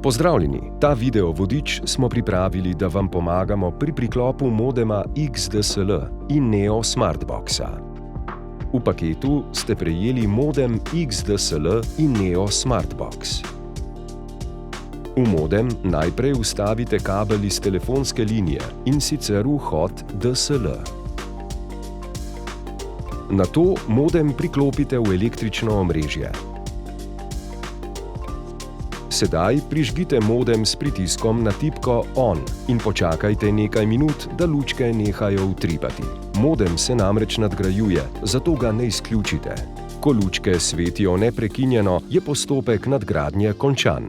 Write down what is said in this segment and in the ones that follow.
Pozdravljeni! Ta video vodič smo pripravili, da vam pomagamo pri priklopu modema XDSL in Neo Smartboxa. V paketu ste prejeli modem XDSL in Neo Smartbox. V modem najprej vstavite kabel iz telefonske linije, in sicer vhod DSL. Nato modem priklopite v električno omrežje. Sedaj prižgite modem s pritiskom na tipko ON in počakajte nekaj minut, da lučke nehajo utripati. Modem se namreč nadgrajuje, zato ga ne izključite. Ko lučke svetijo neprekinjeno, je postopek nadgradnje končan.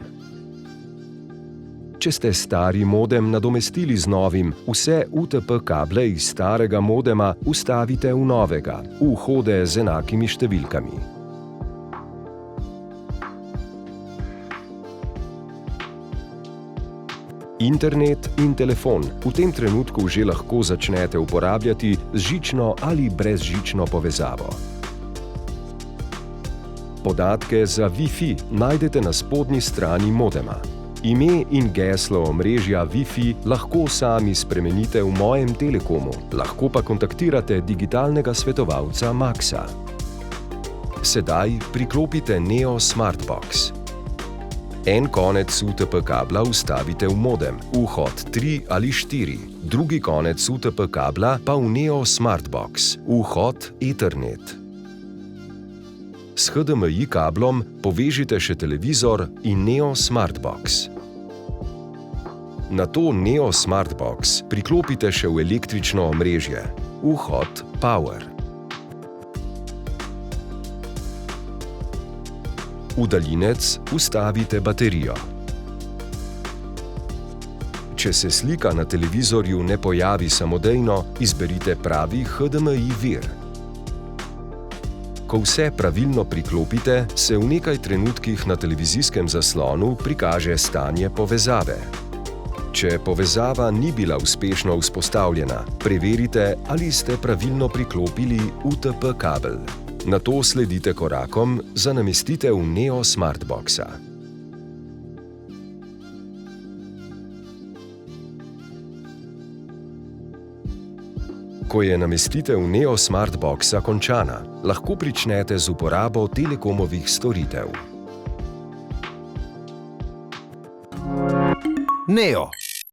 Če ste stari modem nadomestili z novim, vse UTP kable iz starega modema vstavite v novega, v vhode z enakimi številkami. Internet in telefon v tem trenutku že lahko začnete uporabljati z žično ali brezžično povezavo. Podatke za Wi-Fi najdete na spodnji strani modema. Ime in geslo omrežja Wi-Fi lahko sami spremenite v Mojem Telekomu, lahko pa kontaktirate digitalnega svetovalca Maxa. Sedaj priklopite Neo Smartbox. En konec UTP kabla vstavite v modem, vhod 3 ali 4, drugi konec UTP kabla pa v Neo Smartbox, vhod Ethernet. S HDMI kablom povežite še televizor in Neo Smartbox. Nato Neo Smartbox priklopite še v električno omrežje, vhod Power. V daljinec vstavite baterijo. Če se slika na televizorju ne pojavi samodejno, izberite pravi HDMI vir. Ko vse pravilno priklopite, se v nekaj trenutkih na televizijskem zaslonu prikaže stanje povezave. Če povezava ni bila uspešno vzpostavljena, preverite, ali ste pravilno priklopili UTP kabel. Nato sledite korakom za namestitev Neo Smartboxa. Ko je namestitev Neo Smartboxa končana, lahko pričnete z uporabo Telekomovih storitev. Neo.